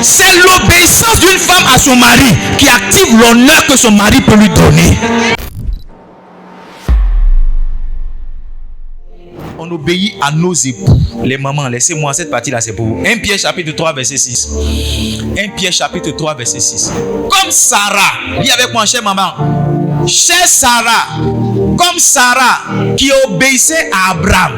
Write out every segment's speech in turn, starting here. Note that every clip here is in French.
C'est l'obéissance d'une femme à son mari qui active l'honneur que son mari peut lui donner. On obéit à nos époux. Les mamans, laissez-moi cette partie-là, c'est pour vous. 1 Pierre chapitre 3, verset 6. 1 Pierre chapitre 3, verset 6. Comme Sarah, lis avec moi, chère maman. Chère Sarah, comme Sarah qui obéissait à Abraham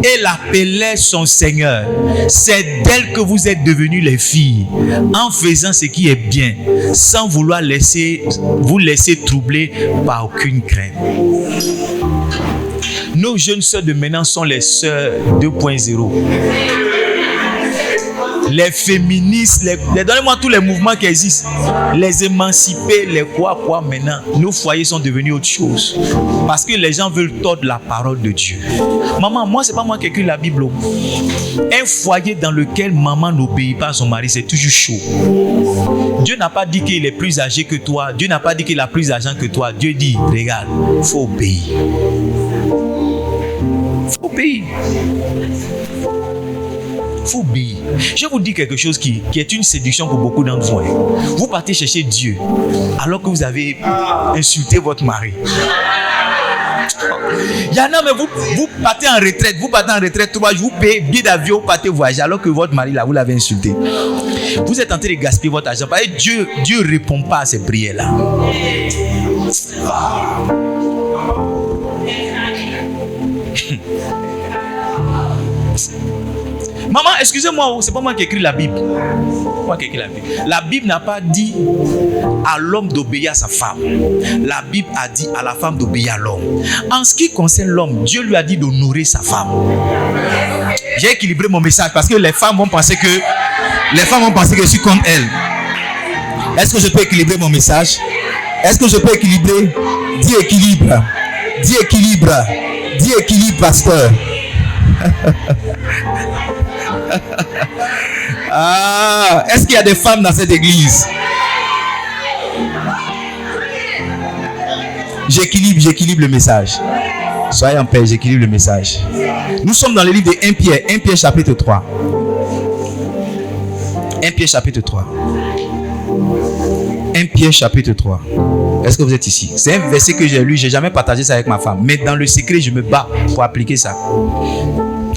et l'appelait son Seigneur, c'est d'elle que vous êtes devenues les filles, en faisant ce qui est bien, sans vouloir vous laisser troubler par aucune crainte. Nos jeunes sœurs de maintenant sont les sœurs 2.0. Les féministes, donnez-moi tous les mouvements qui existent. Les émancipés, les quoi maintenant. Nos foyers sont devenus autre chose. Parce que les gens veulent tordre la parole de Dieu. Maman, moi, c'est pas moi qui écris la Bible. Un foyer dans lequel maman n'obéit pas à son mari, c'est toujours chaud. Dieu n'a pas dit qu'il est plus âgé que toi. Dieu n'a pas dit qu'il a plus d'argent que toi. Dieu dit, regarde, il faut obéir. Il faut obéir. Faut obéir. Je vous dis quelque chose qui est une séduction pour beaucoup d'entre vous. Vous partez chercher Dieu alors que vous avez insulté votre mari. Il y en a, mais vous partez en retraite. Vous partez en retraite 3 jours, vous payez billet d'avion, vous partez voyager alors que votre mari là, vous l'avez insulté. Vous êtes en train de gaspiller votre argent. Parce que Dieu ne répond pas à ces prières-là. Maman, excusez-moi, c'est pas moi qui écris la Bible. Moi qui écris la Bible. La Bible n'a pas dit à l'homme d'obéir à sa femme. La Bible a dit à la femme d'obéir à l'homme. En ce qui concerne l'homme, Dieu lui a dit d'honorer sa femme. J'ai équilibré mon message parce que les femmes vont penser que je suis comme elles. Est-ce que je peux équilibrer mon message? Est-ce que je peux équilibrer? Dis équilibre. Dis équilibre. Dis équilibre, pasteur. Est-ce qu'il y a des femmes dans cette église? J'équilibre le message. Soyez en paix, j'équilibre le message. Nous sommes dans le livre de 1 Pierre chapitre 3. 1 Pierre chapitre 3. 1 Pierre chapitre 3. Est-ce que vous êtes ici? C'est un verset que j'ai lu, j'ai jamais partagé ça avec ma femme. Mais dans le secret, je me bats pour appliquer ça.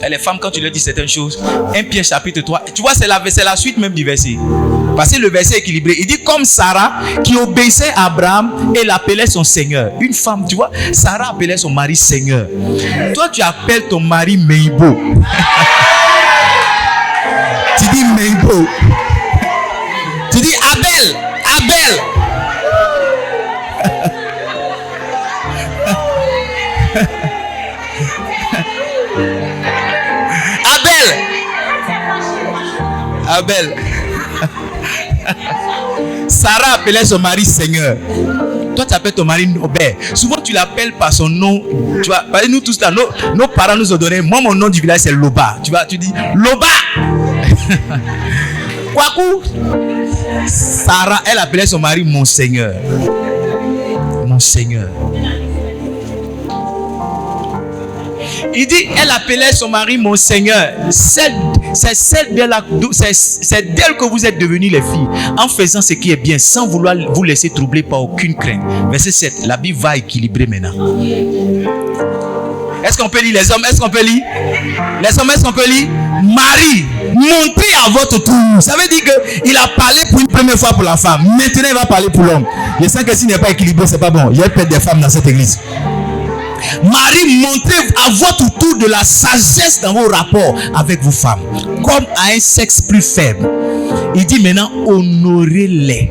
Et les femmes, quand tu leur dis certaines choses, 1 Pierre chapitre 3, tu vois, c'est la suite même du verset. Parce que le verset est équilibré. Il dit comme Sarah qui obéissait à Abraham et l'appelait son Seigneur. Une femme, tu vois, Sarah appelait son mari Seigneur. Toi, tu appelles ton mari Meibo. Tu dis Meibo. Tu dis Abel. Abel. Sarah appelait son mari Seigneur. Toi, tu appelles ton mari Nobel. Souvent, tu l'appelles par son nom. Tu vois, parce que nous tous là, nos parents nous ont donné. Moi, mon nom du village, c'est Loba. Tu vois, tu dis Loba. Kwaku. Sarah, elle appelait son mari mon Seigneur. Mon Seigneur. Il dit, elle appelait son mari mon Seigneur. C'est d'elle que vous êtes devenues les filles, en faisant ce qui est bien, sans vouloir vous laisser troubler par aucune crainte. Verset 7, la Bible va équilibrer maintenant. Est-ce qu'on peut lire les hommes? Est-ce qu'on peut lire? Les hommes, est-ce qu'on peut lire? Marie, montez à votre tour. Ça veut dire qu'il a parlé pour une première fois pour la femme. Maintenant, il va parler pour l'homme. Je sens que s'il n'est pas équilibré, c'est pas bon. Il y a peut-être des femmes dans cette église. Marie, montrez à votre tour de la sagesse dans vos rapports avec vos femmes, comme à un sexe plus faible. Il dit maintenant, honorez-les.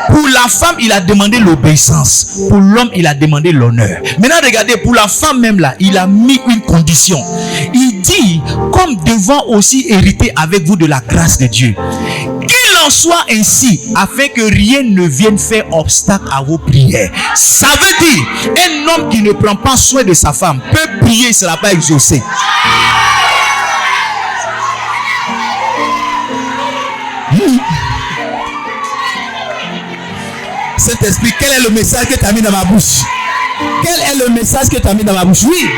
Pour la femme, il a demandé l'obéissance. Pour l'homme, il a demandé l'honneur. Maintenant, regardez, pour la femme même là, il a mis une condition. Il dit, comme devant aussi hériter avec vous de la grâce de Dieu. Qu'il en soit ainsi, afin que rien ne vienne faire obstacle à vos prières. Ça veut dire, un homme qui ne prend pas soin de sa femme peut prier, il ne sera pas exaucé. Saint-Esprit, quel est le message que tu as mis dans ma bouche? Quel est le message que tu as mis dans ma bouche? Oui.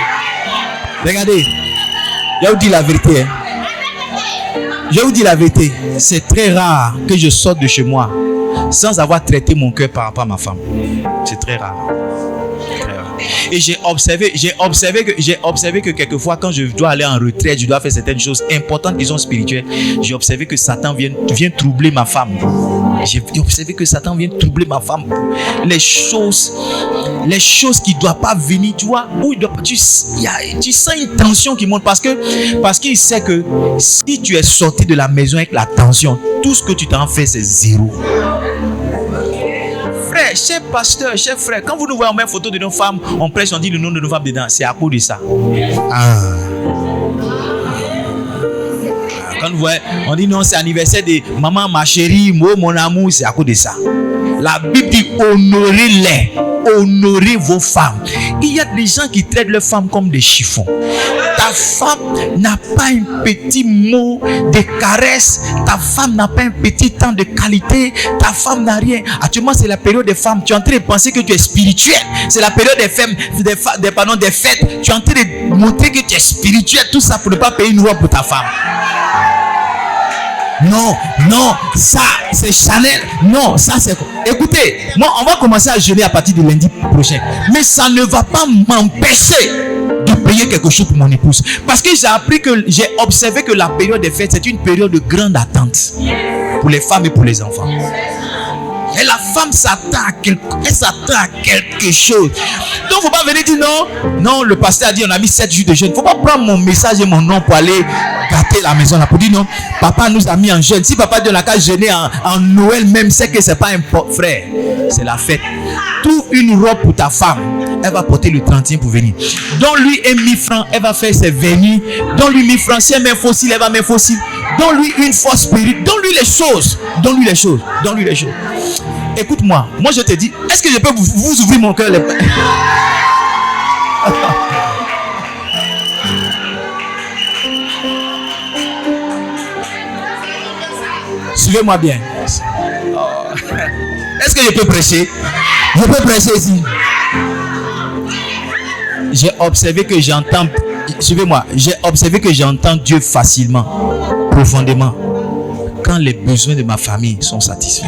Regardez, je vous dis la vérité. Je vais vous dire la vérité. C'est très rare que je sorte de chez moi sans avoir traité mon cœur par rapport à ma femme. C'est très rare. Très rare. Et j'ai observé que quelquefois, quand je dois aller en retraite, je dois faire certaines choses importantes qui sont spirituelles. J'ai observé que Satan vient troubler ma femme. J'ai observé que Satan vient troubler ma femme. Les choses qui ne doivent pas venir, tu vois, où tu sens une tension qui monte parce qu'il sait que si tu es sorti de la maison avec la tension, tout ce que tu t'en fais, c'est zéro. Frère, cher pasteur, cher frère, quand vous nous voyez en même photo de nos femmes, on prêche, on dit le nom de nos femmes dedans, c'est à cause de ça. Quand vous voyez, on dit non, c'est anniversaire de maman, ma chérie, moi, mon amour, c'est à cause de ça. La Bible dit honorez-les, honorez vos femmes. Il y a des gens qui traitent leurs femmes comme des chiffons. Ta femme n'a pas un petit mot de caresse, ta femme n'a pas un petit temps de qualité, ta femme n'a rien. Actuellement, c'est la période des femmes. Tu es en train de penser que tu es spirituel. C'est la période des femmes, des fêtes. Tu es en train de montrer que tu es spirituel. Tout ça pour ne pas payer une robe pour ta femme. Non, ça c'est Chanel. Non, ça c'est... Écoutez, moi on va commencer à jeûner à partir de lundi prochain. Mais ça ne va pas m'empêcher de payer quelque chose pour mon épouse. Parce que j'ai observé que la période des fêtes, c'est une période de grande attente pour les femmes et pour les enfants. Et la femme s'attend à quelque chose. Donc, il ne faut pas venir dire non, le pasteur a dit on a mis 7 jours de jeûne. Il ne faut pas prendre mon message et mon nom pour aller gâter la maison là. Pour dire non, papa nous a mis en jeûne. Si papa de la case jeûner en Noël même, c'est que ce n'est pas un frère. C'est la fête. Trouve une robe pour ta femme. Elle va porter le 31 pour venir. Donne-lui 1 000 francs, elle va faire ses vernis. Donne-lui 1 000 francs, si elle met un fossile, elle va mettre un fossile. Donne-lui une force spirituelle. Donne-lui les choses. Écoute-moi, moi je te dis, est-ce que je peux vous ouvrir mon cœur? Suivez-moi bien. Est-ce que je peux prêcher? Je peux prêcher ici. J'ai observé que j'entends. Suivez-moi. J'ai observé que j'entends Dieu facilement, profondément, quand les besoins de ma famille sont satisfaits.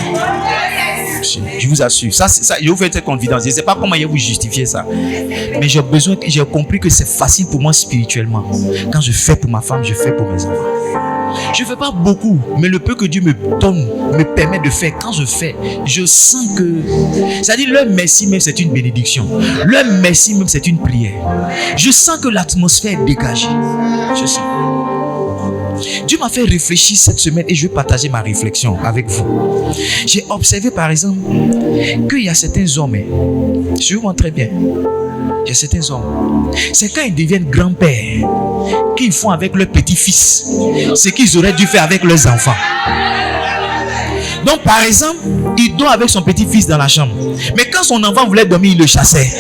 Je vous assure. Ça, je vous fais cette confidence. Je ne sais pas comment je vais vous justifier ça. Mais j'ai compris que c'est facile pour moi spirituellement. Quand je fais pour ma femme, je fais pour mes enfants. Je ne fais pas beaucoup, mais le peu que Dieu me donne me permet de faire. Quand je fais, je sens que... C'est-à-dire, leur merci même, c'est une bénédiction. Leur merci même, c'est une prière. Je sens que l'atmosphère est dégagée. Je sens. Dieu m'a fait réfléchir cette semaine et je vais partager ma réflexion avec vous. J'ai observé par exemple qu'il y a certains hommes, suivez-moi très bien, il y a certains hommes, c'est quand ils deviennent grands-pères qu'ils font avec leurs petits-fils ce qu'ils auraient dû faire avec leurs enfants. Donc par exemple, il dort avec son petit-fils dans la chambre, mais quand son enfant voulait dormir, il le chassait.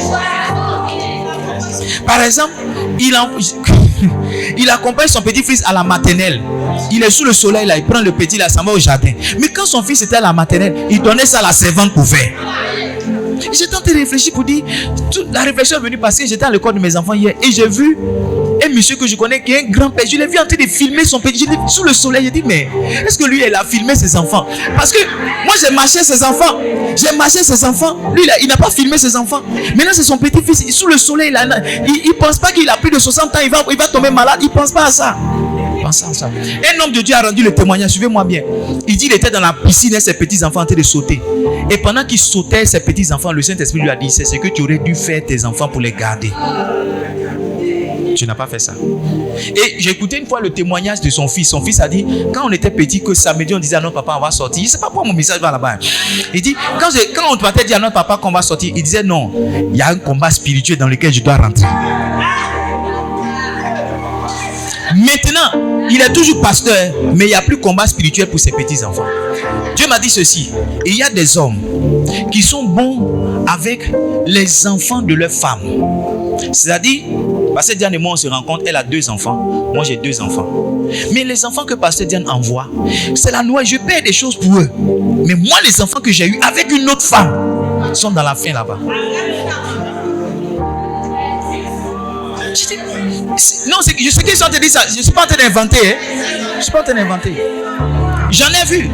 Par exemple, il accompagne son petit-fils à la maternelle. Il est sous le soleil là, il prend le petit là, ça va au jardin. Mais quand son fils était à la maternelle, il donnait ça à la servante pour faire. J'ai tenté de réfléchir pour dire, la réflexion est venue parce que j'étais à l'école de mes enfants hier et j'ai vu un monsieur que je connais qui est un grand-père. Je l'ai vu en train de filmer son petit, je l'ai vu sous le soleil. J'ai dit, mais est-ce que lui, il a filmé ses enfants? Parce que moi, j'ai marché ses enfants. Lui, il n'a pas filmé ses enfants. Maintenant, c'est son petit-fils. Sous le soleil, il ne pense pas qu'il a plus de 60 ans, il va tomber malade. Il ne pense pas à ça. Un homme de Dieu a rendu le témoignage, suivez-moi bien. Il dit qu'il était dans la piscine et ses petits-enfants en train de sauter. Et pendant qu'il sautait, ses petits-enfants, le Saint-Esprit lui a dit, c'est ce que tu aurais dû faire tes enfants pour les garder. Tu n'as pas fait ça. Et j'ai écouté une fois le témoignage de son fils. Son fils a dit, quand on était petit, que samedi on disait à notre papa on va sortir. Je ne sais pas pourquoi mon message va là-bas. Il dit, quand on partait dire à notre papa qu'on va sortir, il disait non, il y a un combat spirituel dans lequel je dois rentrer. Maintenant, il est toujours pasteur, mais il n'y a plus combat spirituel pour ses petits-enfants. Dieu m'a dit ceci, il y a des hommes qui sont bons avec les enfants de leurs femmes. C'est-à-dire, Pasteur Diane et moi on se rencontre, elle a 2 enfants, moi j'ai 2 enfants. Mais les enfants que Pasteur Diane envoie, c'est la Noël, je paie des choses pour eux. Mais moi les enfants que j'ai eus avec une autre femme sont dans la fin là-bas. Non, je sais qu'ils sont en train de dire ça. Je ne suis pas en train d'inventer. Hein. Je ne suis pas en train d'inventer. J'en ai vu.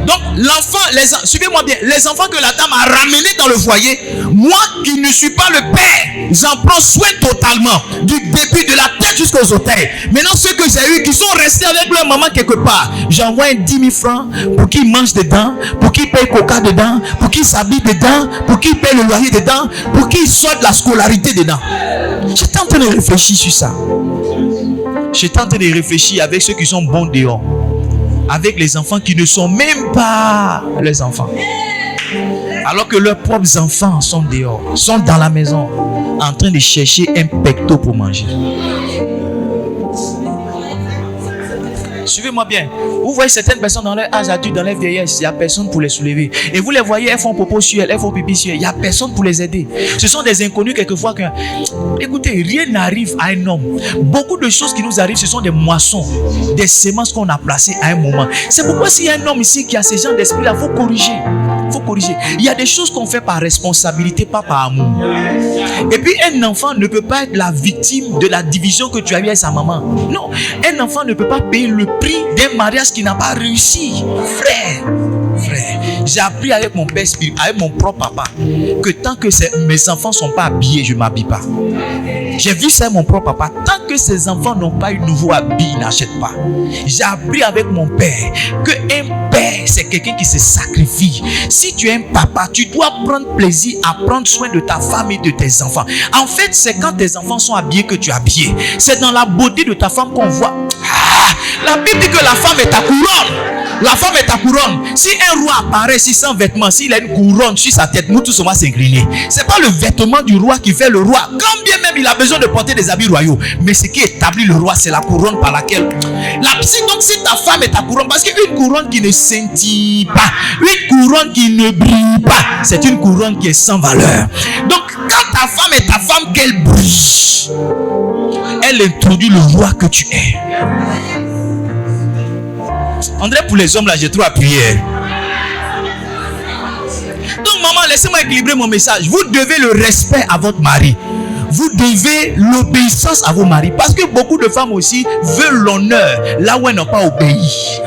Donc, l'enfant, suivez-moi bien, les enfants que la dame a ramenés dans le foyer, moi qui ne suis pas le père, j'en prends soin totalement, du début de la tête jusqu'aux orteils. Maintenant, ceux que j'ai eu qui sont restés avec leur maman quelque part, j'envoie 10 000 francs pour qu'ils mangent dedans, pour qu'ils payent coca dedans, pour qu'ils s'habillent dedans, pour qu'ils payent le loyer dedans, pour qu'ils sortent la scolarité dedans. J'étais en train de réfléchir sur ça. J'étais en train de réfléchir avec ceux qui sont bons dehors, avec les enfants qui ne sont même pas les enfants, alors que leurs propres enfants sont dehors, sont dans la maison, en train de chercher un pecto pour manger. Suivez-moi bien. Vous voyez certaines personnes dans leur âge adulte, dans leur vieillesse, il n'y a personne pour les soulever. Et vous les voyez, elles font popo sur elles, elles font pipi sur elles. Il n'y a personne pour les aider. Ce sont des inconnus quelquefois. Écoutez, rien n'arrive à un homme. Beaucoup de choses qui nous arrivent, ce sont des moissons, des semences qu'on a placées à un moment. C'est pourquoi s'il y a un homme ici qui a ce genre d'esprit-là, il faut corriger. Il faut corriger. Il y a des choses qu'on fait par responsabilité, pas par amour. Et puis un enfant ne peut pas être la victime de la division que tu as eue avec sa maman. Non, un enfant ne peut pas payer le prix d'un mariage qui n'a pas réussi. Frère, j'ai appris avec mon père spirituel, avec mon propre papa, que tant que mes enfants ne sont pas habillés, je ne m'habille pas. J'ai vu ça avec mon propre papa. Tant que ses enfants n'ont pas eu nouveau habit, ils n'achètent pas. J'ai appris avec mon père que un père, c'est quelqu'un qui se sacrifie. Si tu es un papa, tu dois prendre plaisir à prendre soin de ta femme et de tes enfants. En fait, c'est quand tes enfants sont habillés que tu es habillé. C'est dans la beauté de ta femme qu'on voit. La Bible dit que la femme est ta couronne. La femme est ta couronne. Si un roi apparaît ici sans vêtements, s'il a une couronne sur sa tête, nous tous on va s'incliner. C'est pas le vêtement du roi qui fait le roi. Quand bien même il a besoin de porter des habits royaux, mais ce qui établit le roi, c'est la couronne par laquelle. Donc si ta femme est ta couronne, parce qu'une couronne qui ne scintille pas, une couronne qui ne brille pas, c'est une couronne qui est sans valeur. Donc quand ta femme est ta femme, qu'elle brille, elle introduit le roi que tu es. André, pour les hommes là, j'ai trop appuyé. Donc maman, laissez-moi équilibrer mon message. Vous devez le respect à votre mari. Vous devez l'obéissance à vos maris. Parce que beaucoup de femmes aussi veulent l'honneur là où elles n'ont pas obéi.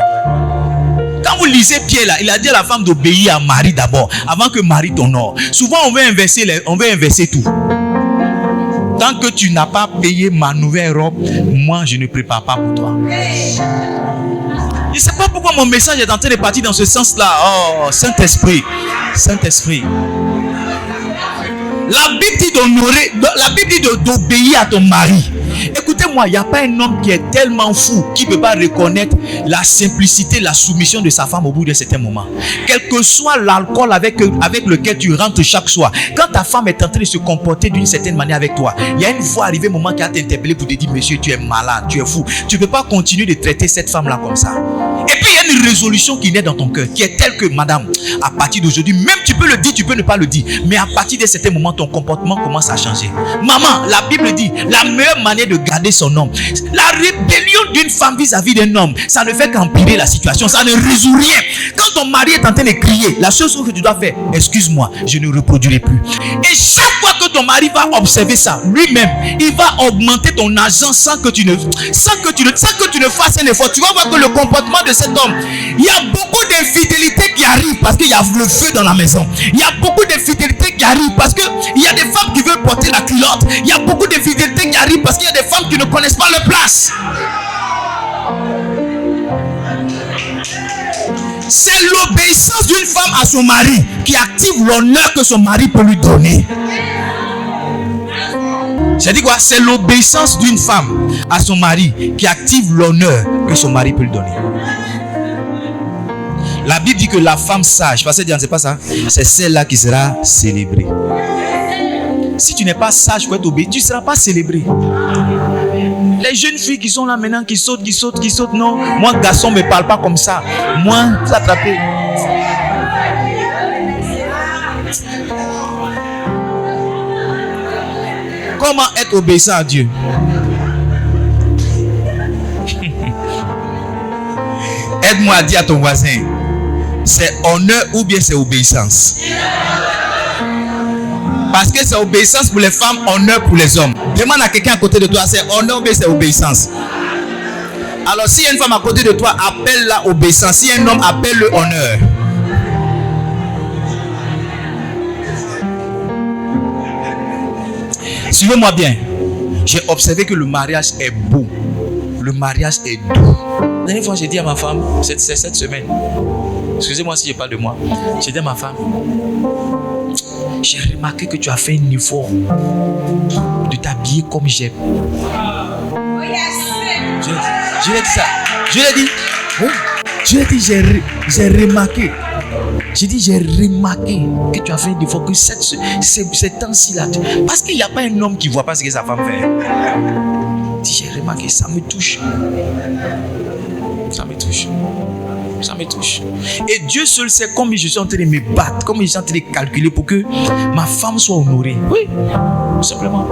Quand vous lisez Pierre là, il a dit à la femme d'obéir à Marie d'abord, avant que Marie t'honore. Souvent on veut inverser tout. Tant que tu n'as pas payé ma nouvelle robe, moi je ne prépare pas pour toi. Je ne sais pas pourquoi mon message est en train de partir dans ce sens-là. Oh, Saint-Esprit. Saint-Esprit. La Bible dit d'honorer, la Bible dit d'obéir à ton mari. Écoutez-moi, il n'y a pas un homme qui est tellement fou qui ne peut pas reconnaître la simplicité, la soumission de sa femme au bout d'un certain moment. Quel que soit l'alcool avec lequel tu rentres chaque soir, quand ta femme est en train de se comporter d'une certaine manière avec toi, il y a une fois arrivé un moment qui a t'interpellé pour te dire, monsieur, tu es malade, tu es fou. Tu ne peux pas continuer de traiter cette femme-là comme ça. Et puis il y a une résolution qui naît dans ton cœur, qui est telle que, madame, à partir d'aujourd'hui, même tu peux le dire, tu peux ne pas le dire, mais à partir de certains moments, ton comportement commence à changer. Maman, la Bible dit, la meilleure manière de garder son homme, la rébellion d'une femme vis-à-vis d'un homme, ça ne fait qu'empirer la situation, ça ne résout rien. Quand ton mari est en train de crier, la seule chose que tu dois faire, excuse-moi, je ne reproduirai plus. Et chaque fois que ton mari va observer ça, lui-même, il va augmenter ton argent sans que tu ne fasses un effort. Tu vas voir que le comportement de cet homme, il y a beaucoup d'infidélité qui arrive parce qu'il y a le feu dans la maison. Il y a beaucoup d'infidélité qui arrive parce qu'il y a des femmes qui veulent porter la culotte. Il y a beaucoup d'infidélité qui arrive parce qu'il y a des femmes qui ne connaissent pas leur place. C'est l'obéissance d'une femme à son mari qui active l'honneur que son mari peut lui donner. J'ai dit quoi? C'est l'obéissance d'une femme à son mari qui active l'honneur que son mari peut lui donner. La Bible dit que la femme sage, parce que c'est pas ça, c'est celle-là qui sera célébrée. Si tu n'es pas sage pour être obéi, tu ne seras pas célébré. Les jeunes filles qui sont là maintenant, qui sautent, non. Moi, garçon, ne me parle pas comme ça. Moi, vous attrapez. Comment être obéissant à Dieu? Aide-moi à dire à ton voisin, c'est honneur ou bien c'est obéissance? Parce que c'est obéissance pour les femmes, honneur pour les hommes. Demande à quelqu'un à côté de toi, c'est honneur ou c'est obéissance. Alors si y a une femme à côté de toi, appelle-la obéissance. Si y a un homme, appelle-le honneur. Suivez-moi bien. J'ai observé que le mariage est beau. Le mariage est doux. La dernière fois, j'ai dit à ma femme, c'est cette semaine. Excusez-moi si je parle de moi. J'ai dit à ma femme, j'ai remarqué que tu as fait un effort de t'habiller comme j'aime. Je lui ai dit ça. Je lui ai dit, oui. Je lui ai dit, j'ai remarqué. J'ai dit, j'ai remarqué que tu as fait un effort, que ces temps-ci là. Parce qu'il n'y a pas un homme qui ne voit pas ce que sa femme fait. J'ai remarqué, ça me touche. Ça me touche. Ça me touche. Et Dieu seul sait combien je suis en train de me battre, combien je suis en train de calculer pour que ma femme soit honorée. Oui, tout simplement.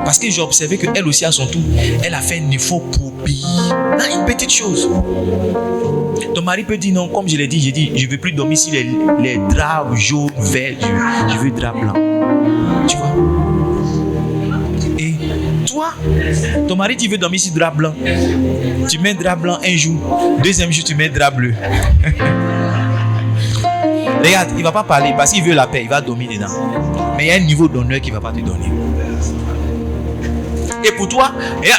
Parce que j'ai observé qu'elle aussi à son tour, elle a fait un effort pour obéir dans une petite chose. Ton mari peut dire non, comme je l'ai dit, j'ai dit, je ne veux plus dormir sur les draps jaunes, verts, je veux draps blancs. Tu vois? Et toi, ton mari dit, veut dormir sur drap blanc. Tu mets drap blanc un jour, deuxième jour, tu mets drap bleu. Regarde, il ne va pas parler parce qu'il veut la paix, il va dormir dedans. Mais il y a un niveau d'honneur qu'il ne va pas te donner. Et pour toi,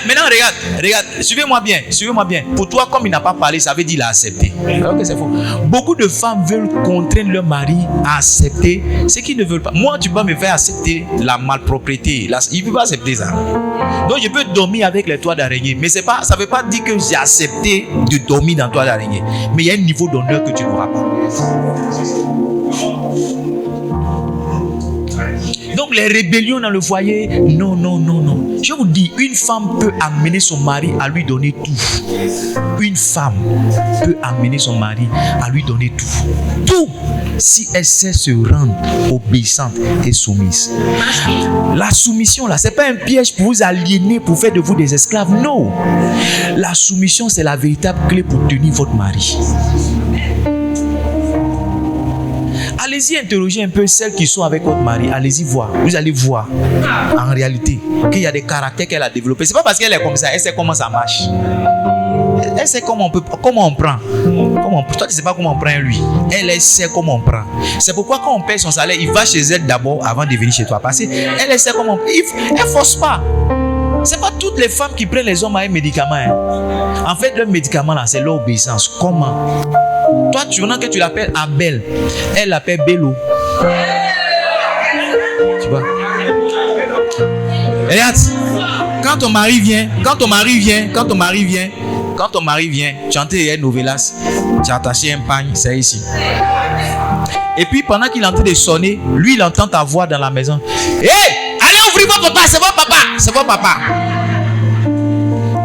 maintenant regarde, suivez-moi bien. Pour toi, comme il n'a pas parlé, ça veut dire qu'il a accepté. Alors que c'est faux. Beaucoup de femmes veulent contraindre leur mari à accepter ce qu'ils ne veulent pas. Moi, tu peux me faire accepter la malpropreté. Il ne peut pas accepter ça. Donc, je peux dormir avec les toits d'araignée. Mais ça ne veut pas dire que j'ai accepté de dormir dans les toits d'araignée. Mais il y a un niveau d'honneur que tu n'auras pas. Donc les rébellions dans le foyer, non. Je vous dis, une femme peut amener son mari à lui donner tout. Une femme peut amener son mari à lui donner tout. Tout, si elle sait se rendre obéissante et soumise. La soumission là, c'est pas un piège pour vous aliéner, pour faire de vous des esclaves. Non. La soumission, c'est la véritable clé pour tenir votre mari. Allez-y interroger un peu celles qui sont avec votre mari. Allez-y voir. Vous allez voir en réalité qu'il y a des caractères qu'elle a développés. C'est pas parce qu'elle est comme ça. Elle sait comment ça marche. Elle sait comment on prend. Toi, tu ne sais pas comment on prend lui. Elle sait comment on prend. C'est pourquoi quand on paye son salaire, il va chez elle d'abord avant de venir chez toi. Parce qu'elle sait comment on prend. Elle ne force pas. Ce n'est pas toutes les femmes qui prennent les hommes à un médicament. Hein. En fait, le médicament là, c'est l'obéissance. Comment? Toi, tu vois que tu l'appelles Abel, elle l'appelle Bello. Tu vois? Regarde, quand ton mari vient, tu es entré dans Novelas, tu as attaché un pagne, c'est ici. Et puis pendant qu'il est en train de sonner, lui il entend ta voix dans la maison. Hé, allez ouvrir mon papa, c'est mon papa.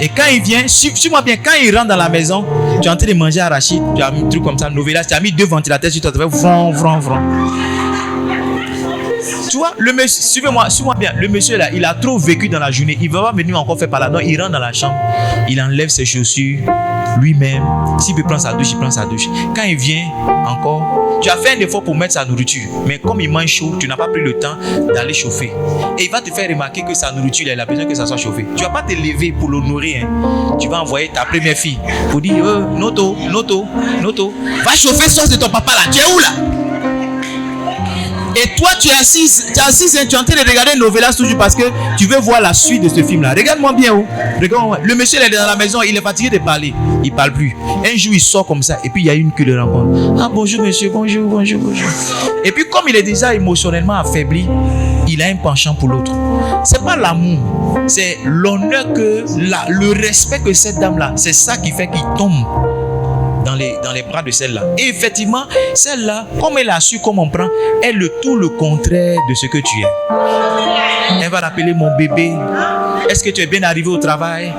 Et quand il vient, suis-moi bien, quand il rentre dans la maison, tu es en train de manger arachide, tu as mis un truc comme ça, Novelas, tu as mis 2 ventilateurs sur toi, tu fais vron. Tu vois, le monsieur, suivez-moi bien, le monsieur là, il a trop vécu dans la journée, il ne va pas venir encore faire par là, non, il rentre dans la chambre, il enlève ses chaussures, lui-même, s'il veut prendre sa douche, il prend sa douche. Quand il vient encore, tu as fait un effort pour mettre sa nourriture, mais comme il mange chaud, tu n'as pas pris le temps d'aller chauffer. Et il va te faire remarquer que sa nourriture, il a besoin que ça soit chauffé. Tu ne vas pas te lever pour l'honorer, hein. Tu vas envoyer ta première fille pour dire, Noto, va chauffer sauce de ton papa là, tu es où là? Et toi, tu es assis, tu es en train de regarder Novelas toujours parce que tu veux voir la suite de ce film-là. Regarde-moi bien. Regarde-moi. Le monsieur il est dans la maison, il est fatigué de parler. Il ne parle plus. Un jour, il sort comme ça et puis il y a une qui le rencontre. Ah, bonjour monsieur, bonjour. Et puis comme il est déjà émotionnellement affaibli, il a un penchant pour l'autre. C'est pas l'amour, c'est l'honneur le respect que cette dame-là, c'est ça qui fait qu'il tombe dans les bras de celle-là. Et effectivement, celle-là, comme elle a su comment on prend, elle est tout le contraire de ce que tu es. Elle va l'appeler mon bébé. Est-ce que tu es bien arrivé au travail?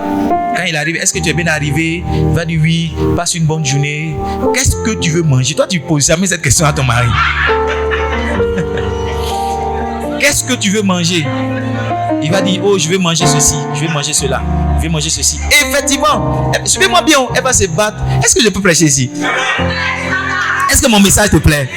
Quand il arrive, est-ce que tu es bien arrivé? Il va dire oui, passe une bonne journée. Qu'est-ce que tu veux manger? Toi, tu poses jamais cette question à ton mari. Qu'est-ce que tu veux manger? Il va dire, oh, je vais manger ceci, je vais manger cela, je vais manger ceci. Et effectivement, suivez-moi bien, elle va se battre. Est-ce que je peux prêcher ici? Est-ce que mon message te plaît?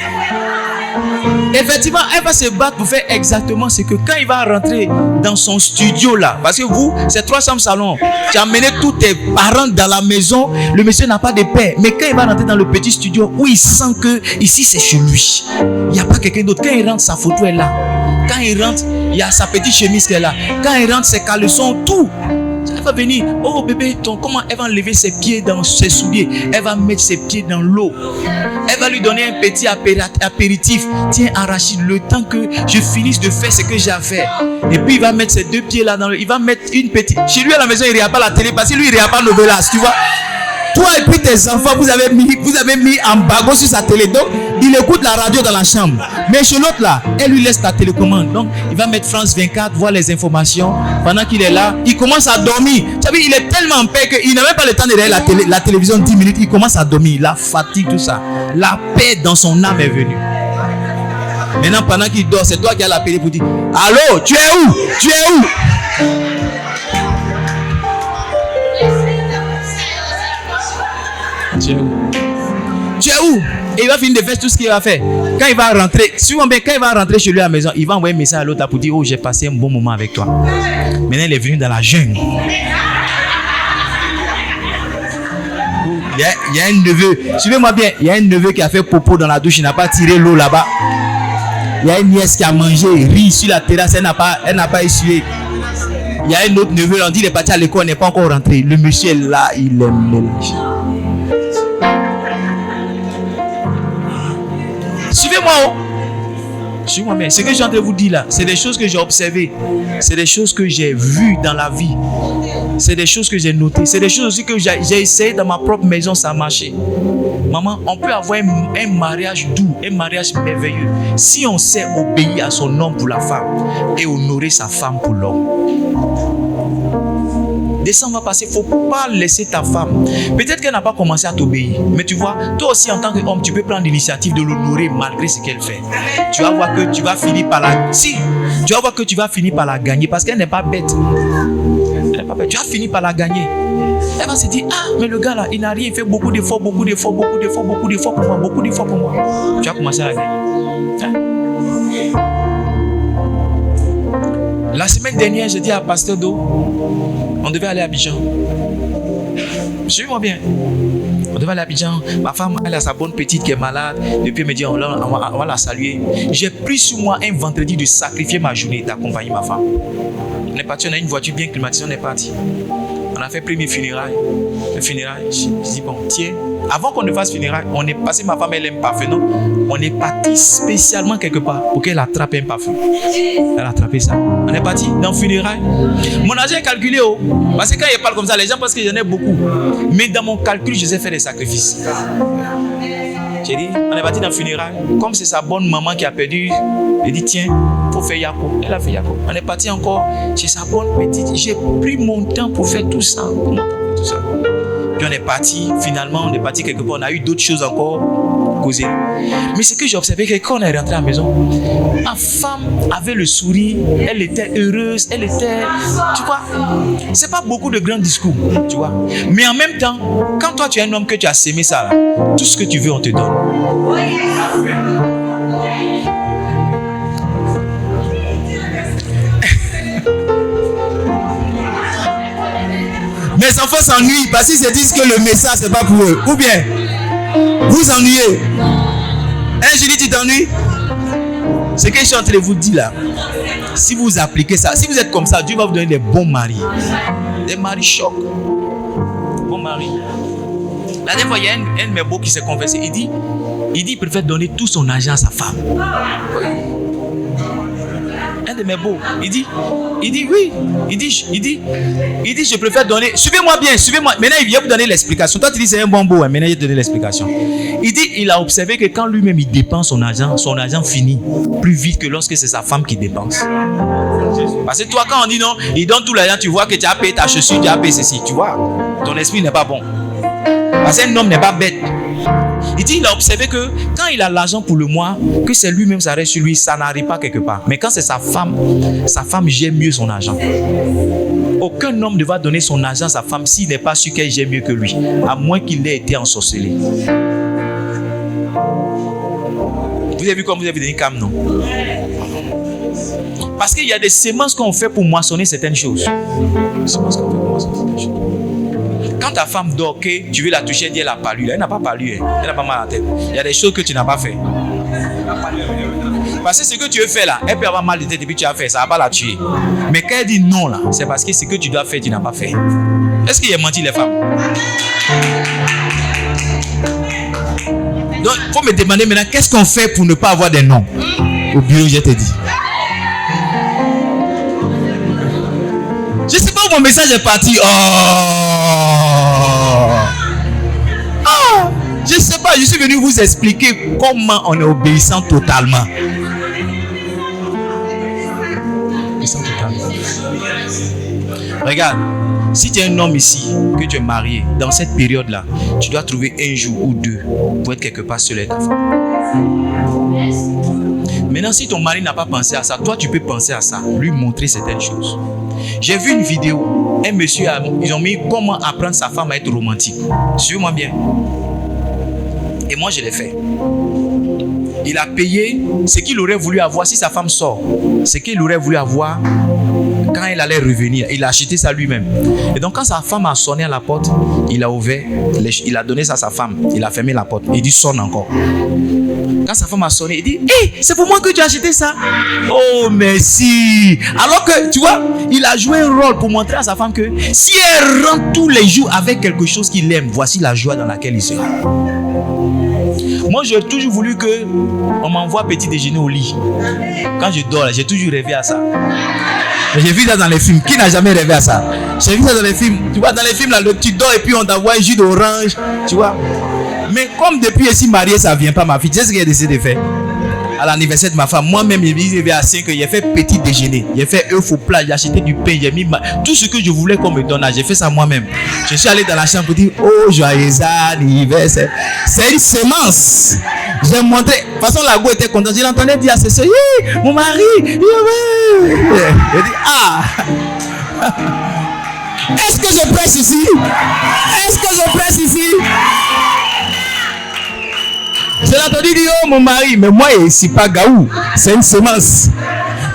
Effectivement, elle va se battre pour faire exactement ce que quand il va rentrer dans son studio là, parce que vous, c'est 3 chambres salon, tu as amené tous tes parents dans la maison, le monsieur n'a pas de paix. Mais quand il va rentrer dans le petit studio où il sent que ici c'est chez lui, il n'y a pas quelqu'un d'autre. Quand il rentre, sa photo est là. Quand il rentre, il y a sa petite chemise qui est là. Quand il rentre, ses caleçons, tout. Elle va venir, oh bébé, comment elle va enlever ses pieds dans ses souliers. Elle va mettre ses pieds dans l'eau. Elle va lui donner un petit apéritif. Tiens, Arachide, le temps que je finisse de faire ce que j'ai à faire. Et puis il va mettre ses 2 pieds là dans l'eau. Il va mettre une petite. Chez lui à la maison, il ne regarde pas la télé parce que lui, il ne regarde pas Novelas, tu vois. Toi et puis tes enfants, vous avez mis embargo sur sa télé. Donc, il écoute la radio dans la chambre. Mais chez l'autre là, elle lui laisse la télécommande. Donc, il va mettre France 24, voir les informations. Pendant qu'il est là, il commence à dormir. Tu sais, il est tellement en paix qu'il n'a même pas le temps de regarder la télévision 10 minutes. Il commence à dormir. La fatigue, tout ça. La paix dans son âme est venue. Maintenant, pendant qu'il dort, c'est toi qui as l'appelé pour dire: allô, tu es où? Tu es où? Tu es où? Tu es où? Et il va finir de faire tout ce qu'il va faire. Quand il va rentrer, quand il va rentrer chez lui à la maison, il va envoyer un message à l'autre pour dire: oh, j'ai passé un bon moment avec toi. Maintenant, il est venu dans la jungle. Il y a un neveu, suivez-moi bien, il y a un neveu qui a fait popo dans la douche, il n'a pas tiré l'eau là-bas. Il y a une nièce qui a mangé riz sur la terrasse, elle n'a pas essuyé. Il y a un autre neveu, on dit il est parti à l'école, il n'est pas encore rentré. Le monsieur est là, il est mélangé. Suivez-moi, oh. Suivez-moi bien. Ce que j'ai en train de vous dire là, c'est des choses que j'ai observées. C'est des choses que j'ai vues dans la vie. C'est des choses que j'ai notées. C'est des choses aussi que j'ai essayé dans ma propre maison, ça a marché. Maman, on peut avoir un mariage doux, un mariage merveilleux, si on sait obéir à son homme pour la femme et honorer sa femme pour l'homme. Des temps va passer, il ne faut pas laisser ta femme. Peut-être qu'elle n'a pas commencé à t'obéir. Mais tu vois, toi aussi en tant qu'homme, tu peux prendre l'initiative de l'honorer malgré ce qu'elle fait. Tu vas voir que tu vas finir par la... Si, tu vas voir que tu vas finir par la gagner parce qu'elle n'est pas bête. Elle n'est pas bête. Tu vas finir par la gagner. Elle va se dire: ah, mais le gars là, il n'a rien, il fait beaucoup d'efforts pour moi, beaucoup d'efforts pour moi. Tu vas commencer à la gagner. Hein? La semaine dernière, j'ai dit à Pasteur Do, on devait aller à Abidjan. Suivez-moi bien. On devait aller à Abidjan. Ma femme, elle a sa bonne petite qui est malade. Depuis, elle me dit: on va la saluer. J'ai pris sur moi un vendredi de sacrifier ma journée d'accompagner ma femme. On est parti, on a une voiture bien climatisée, on est parti. On a fait premier funérailles. Le funérailles, je dis: bon, tiens. Avant qu'on ne fasse funérailles, on est passé, ma femme elle aime parfum, non? On est parti spécialement quelque part pour qu'elle attrape un parfum. Elle a attrapé ça. On est parti dans funérailles. Mon argent est calculé, oh. Parce que quand je parle comme ça, les gens pensent que j'en ai beaucoup. Mais dans mon calcul, je sais faire des sacrifices. J'ai dit, on est parti dans funérailles. Comme c'est sa bonne maman qui a perdu, elle dit: tiens, il faut faire Yako. Elle a fait Yako. On est parti encore chez sa bonne petite. J'ai pris mon temps pour faire tout ça. Puis on est parti, finalement, on est parti quelque part. On a eu d'autres choses encore causées. Mais ce que j'ai observé, c'est que quand on est rentré à la maison, ma femme avait le sourire, elle était heureuse, elle était, tu vois, c'est pas beaucoup de grands discours, tu vois. Mais en même temps, quand toi tu es un homme que tu as sémé ça là, tout ce que tu veux, on te donne. Mes enfants s'ennuient parce qu'ils se disent que le message c'est pas pour eux. Ou bien, vous ennuyez. Hein, Julie, tu t'ennuies? Ce que je suis en train de vous dire là, si vous appliquez ça, si vous êtes comme ça, Dieu va vous donner des bons maris. Des maris chocs. Bons maris. La dernière fois, il y a un de mes beaux qui s'est confessé. Il dit, il préfère donner tout son argent à sa femme. Un de mes beaux, il dit oui, il dit je préfère donner. Suivez-moi bien, suivez-moi. Maintenant il vient vous donner l'explication. Toi tu dis c'est un bon beau, hein. Maintenant il te donne l'explication. Il dit il a observé que quand lui-même il dépense son argent finit plus vite que lorsque c'est sa femme qui dépense. Parce que toi quand on dit non, il donne tout l'argent, tu vois que tu as payé ta chaussure, tu as payé ceci, tu vois. Ton esprit n'est pas bon. Parce qu'un homme n'est pas bête. Il dit il a observé que quand il a l'argent pour le mois, que c'est lui-même ça reste sur lui, ça n'arrive pas quelque part. Mais quand c'est sa femme gère mieux son argent. Aucun homme ne va donner son argent à sa femme s'il n'est pas sûr qu'elle gère mieux que lui, à moins qu'il ait été ensorcelé. Vous avez vu comme vous avez donné cam, non? Parce qu'il y a des semences qu'on fait pour moissonner certaines choses. Quand ta femme dort, que tu veux la toucher, elle dit elle n'a pas lu. Elle n'a pas palu, elle n'a pas mal à la tête. Il y a des choses que tu n'as pas fait. Parce que ce que tu veux faire là, elle peut avoir mal de tête et puis tu as fait, ça ne va pas la tuer. Mais quand elle dit non là, c'est parce que ce que tu dois faire, tu n'as pas fait. Est-ce qu'il y a menti les femmes? Donc il faut me demander maintenant, qu'est-ce qu'on fait pour ne pas avoir des noms? Au bureau, je t'ai dit. Je ne sais pas où mon message est parti. Je ne sais pas, je suis venu vous expliquer comment on est obéissant totalement. Regarde, si tu es un homme ici, que tu es marié, dans cette période-là, tu dois trouver un jour ou deux pour être quelque part seul avec ta femme. Maintenant, si ton mari n'a pas pensé à ça, toi tu peux penser à ça, lui montrer certaines choses. J'ai vu une vidéo, un monsieur, ils ont mis comment apprendre sa femme à être romantique. Suivez-moi bien. Et moi je l'ai fait. Il a payé ce qu'il aurait voulu avoir si sa femme sort. Ce qu'il aurait voulu avoir quand elle allait revenir. Il a acheté ça lui-même. Et donc quand sa femme a sonné à la porte, il a ouvert, il a donné ça à sa femme. Il a fermé la porte. Il dit sonne encore. Quand sa femme a sonné, il dit hey, c'est pour moi que tu as acheté ça. Oh merci. Alors que tu vois, il a joué un rôle pour montrer à sa femme que si elle rentre tous les jours avec quelque chose qu'il aime, voici la joie dans laquelle il sera. Moi, j'ai toujours voulu que on m'envoie petit déjeuner au lit. Quand je dors, j'ai toujours rêvé à ça. J'ai vu ça dans les films. Qui n'a jamais rêvé à ça? J'ai vu ça dans les films. Tu vois, dans les films, là, tu dors et puis on t'envoie un jus d'orange. Tu vois. Mais comme depuis ici marié, ça ne vient pas, ma fille. Tu sais ce qu'il a décidé de faire? À l'anniversaire de ma femme, moi-même, il est arrivé à 5 heures. J'ai fait petit déjeuner. J'ai fait œuf au plat. J'ai acheté du pain. J'ai mis tout ce que je voulais qu'on me donne. J'ai fait ça moi-même. Je suis allé dans la chambre pour dire oh, joyeux anniversaire. C'est une semence. J'ai montré. De toute façon, la go était contente. Je l'entendais dire à ses soeurs mon mari. Je dis ah. Est-ce que je presse ici? Est-ce que je presse ici? Je l'ai entendu dire oh mon mari, mais moi c'est pas gaou, c'est une semence.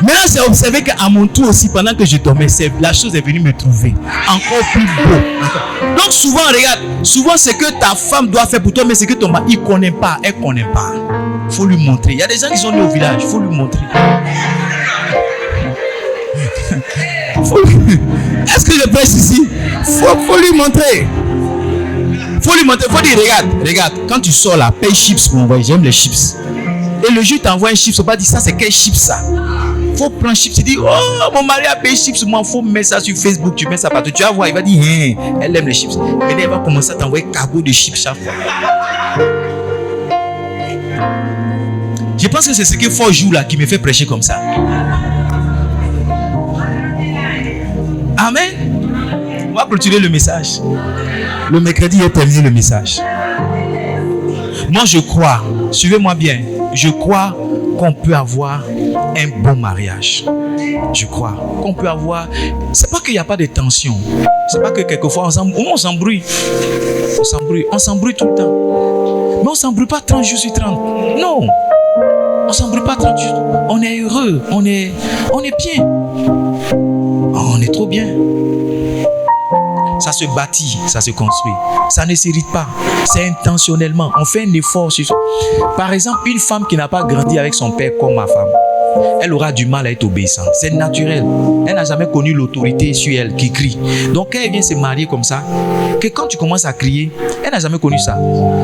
Maintenant j'ai observé qu'à mon tour aussi, pendant que je dormais, la chose est venue me trouver encore plus beau. Donc souvent regarde, souvent ce que ta femme doit faire pour toi, mais c'est que ton mari il connaît pas, elle connaît pas. Faut lui montrer. Il y a des gens qui sont nés au village, faut lui montrer. Est-ce que je presse ici? Faut lui montrer. Faut lui montrer, faut dire regarde, quand tu sors là, paye chips pour m'envoyer, j'aime les chips. Et le jour t'envoie un chips, faut pas dire ça, c'est quel chips ça? Faut prendre chips, tu dis oh mon mari a payé chips, moi faut mettre ça sur Facebook, tu mets ça partout, tu vas voir, il va dire hein, elle aime les chips. Et elle va commencer à t'envoyer cargo de chips chaque fois. Je pense que c'est ce que faut jouer là qui me fait prêcher comme ça. Amen. On va clôturer le message. Le mercredi, j'ai terminé le message. Moi, je crois, suivez-moi bien, je crois qu'on peut avoir un bon mariage. Je crois qu'on peut avoir... C'est pas qu'il n'y a pas de tension. C'est pas que quelquefois, on s'embrouille. On s'embrouille tout le temps. Mais on ne s'embrouille pas 30 jours sur 30. Non. On ne s'embrouille pas 30 jours. On est heureux. On est bien. On est trop bien. Ça se bâtit, ça se construit. Ça ne s'hérite pas. C'est intentionnellement. On fait un effort sur ça. Par exemple, une femme qui n'a pas grandi avec son père comme ma femme, elle aura du mal à être obéissante. C'est naturel. Elle n'a jamais connu l'autorité sur elle qui crie. Donc quand elle vient se marier comme ça, que quand tu commences à crier, elle n'a jamais connu ça.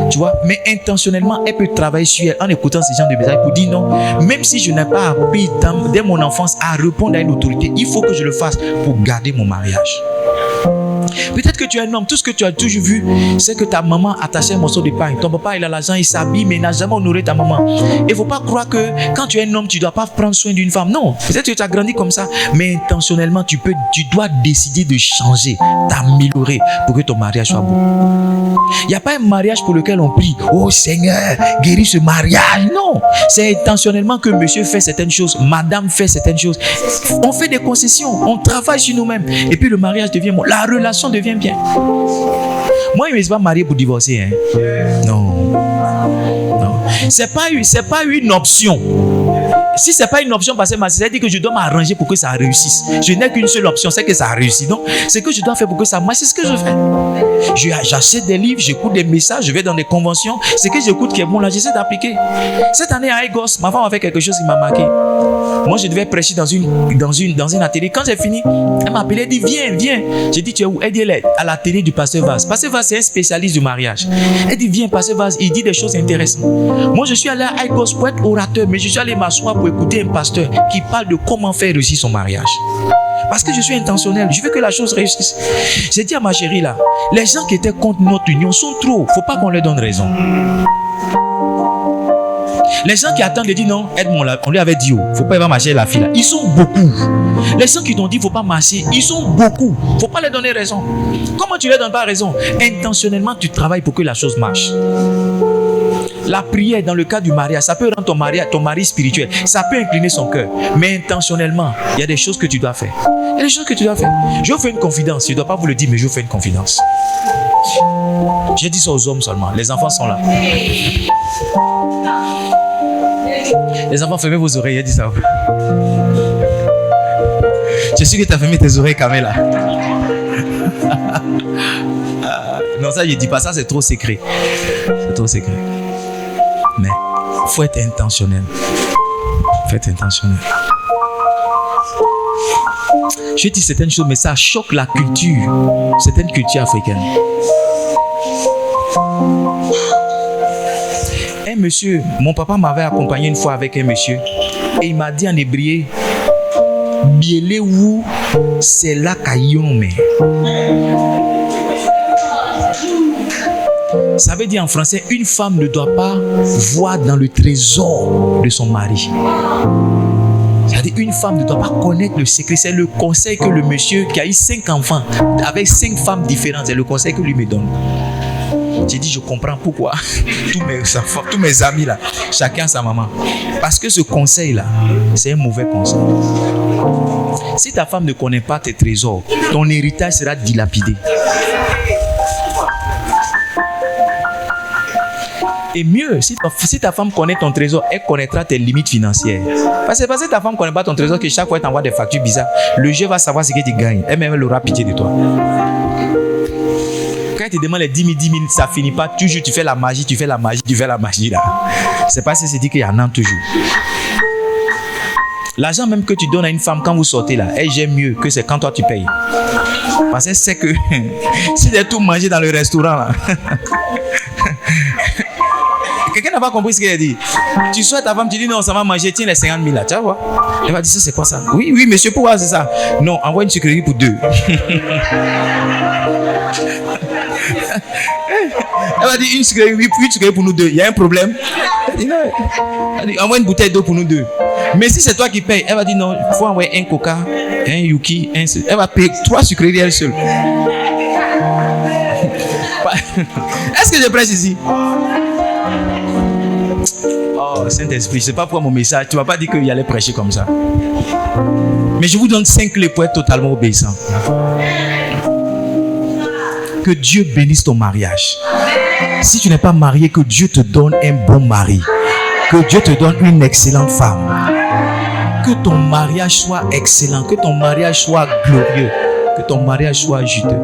Tu vois, mais intentionnellement, elle peut travailler sur elle en écoutant ces gens de messages pour dire non, même si je n'ai pas appris dès mon enfance à répondre à une autorité, il faut que je le fasse pour garder mon mariage. Peut-être que tu es un homme, tout ce que tu as toujours vu, c'est que ta maman attachait un morceau de pain. Ton papa, il a l'argent, il s'habille, mais il n'a jamais honoré ta maman. Il ne faut pas croire que quand tu es un homme, tu ne dois pas prendre soin d'une femme. Non, peut-être que tu as grandi comme ça, mais intentionnellement, tu dois décider de changer, d'améliorer pour que ton mariage soit beau. Il n'y a pas un mariage pour lequel on prie, oh Seigneur, guéris ce mariage. Non, c'est intentionnellement que monsieur fait certaines choses, madame fait certaines choses. On fait des concessions, on travaille sur nous-mêmes. Et puis le mariage devient bon, la relation devient bien. Moi, je ne me suis pas marié pour divorcer. Hein. Non. C'est pas une option. Si c'est pas une option, parce que ça veut dire que je dois m'arranger pour que ça réussisse. Je n'ai qu'une seule option, c'est que ça réussisse. Donc, ce que je dois faire pour que ça marche, c'est ce que je fais. J'achète des livres, j'écoute des messages, je vais dans des conventions. Ce que j'écoute qui est bon là, j'essaie d'appliquer. Cette année à Egos, ma femme a fait quelque chose qui m'a marqué. Moi, je devais prêcher dans un atelier. Quand j'ai fini, elle m'a appelé, elle dit viens. J'ai dit tu es où? Elle dit elle est à l'atelier du pasteur Vaz. Pasteur Vaz, c'est un spécialiste du mariage. Elle dit viens, pasteur Vaz, il dit des choses intéressantes. Moi, je suis allé à Egos pour être orateur, mais je suis allé m'asseoir pour écouter un pasteur qui parle de comment faire réussir son mariage. Parce que je suis intentionnel, je veux que la chose réussisse. J'ai dit à ma chérie là, les gens qui étaient contre notre union sont trop. Faut pas qu'on leur donne raison. Les gens qui attendent de dire non, aide-moi là, on lui avait dit faut pas y marcher la fille là. Ils sont beaucoup. Les gens qui t'ont dit faut pas marcher, ils sont beaucoup. Faut pas leur donner raison. Comment tu leur donnes pas raison? Intentionnellement, tu travailles pour que la chose marche. La prière dans le cas du mariage, ça peut rendre ton mari spirituel. Ça peut incliner son cœur. Mais intentionnellement, il y a des choses que tu dois faire. Il y a des choses que tu dois faire. Je vous fais une confidence. Je ne dois pas vous le dire, mais je vous fais une confidence. J'ai dit ça aux hommes seulement. Les enfants sont là. Les enfants, fermez vos oreilles. J'ai dit ça. Je suis sûr que tu as fermé tes oreilles, Kamela. Non, ça, je ne dis pas. Ça, c'est trop secret. C'est trop secret. Mais il faut être intentionnel. Il faut être intentionnel. Je dis certaines choses, mais ça choque la culture. Certaines cultures africaines. Un monsieur, mon papa m'avait accompagné une fois avec un monsieur. Et il m'a dit en hébreu, Bielewu, c'est la kayome. Ça veut dire en français, une femme ne doit pas voir dans le trésor de son mari. C'est-à-dire, une femme ne doit pas connaître le secret. C'est le conseil que le monsieur qui a eu 5 enfants, avec 5 femmes différentes, c'est le conseil que lui me donne. J'ai dit, je comprends pourquoi tous mes amis là, chacun sa maman. Parce que ce conseil là, c'est un mauvais conseil. Si ta femme ne connaît pas tes trésors, ton héritage sera dilapidé. Et mieux, si ta femme connaît ton trésor, elle connaîtra tes limites financières. Parce que ta femme ne connaît pas ton trésor, que chaque fois elle t'envoie des factures bizarres, le jeu va savoir ce que tu gagnes. Elle-même, elle aura pitié de toi. Quand elle te demande les 10 000, ça ne finit pas. Toujours, tu fais la magie là. C'est parce que c'est dit qu'il y en a toujours. L'argent même que tu donnes à une femme quand vous sortez là, elle gère mieux que c'est quand toi tu payes. Parce qu'elle sait que si tu as tout mangé dans le restaurant là, quelqu'un n'a pas compris ce qu'elle a dit. Tu souhaites ta femme, tu dis non, ça va manger, tiens les 50 000 là, tu vas voir. Elle va dire ça, c'est quoi ça? Oui, monsieur, pourquoi c'est ça? Non, envoie une sucrerie pour 2. Elle va dire une sucrerie, oui, une sucrerie pour nous 2. Il y a un problème. Elle dit non. Elle dit envoie une bouteille d'eau pour nous 2. Mais si c'est toi qui payes, elle va dire non, il faut envoyer un coca, un yuki, un seul. Elle va payer 3 sucreries elle seule. Est-ce que je prêche ici? Oh, Saint-Esprit, je ne sais pas pourquoi mon message, tu ne vas pas dire qu'il allait prêcher comme ça. Mais je vous donne 5 clés pour être totalement obéissant. Que Dieu bénisse ton mariage. Si tu n'es pas marié, que Dieu te donne un bon mari. Que Dieu te donne une excellente femme. Que ton mariage soit excellent. Que ton mariage soit glorieux. Que ton mariage soit juteux.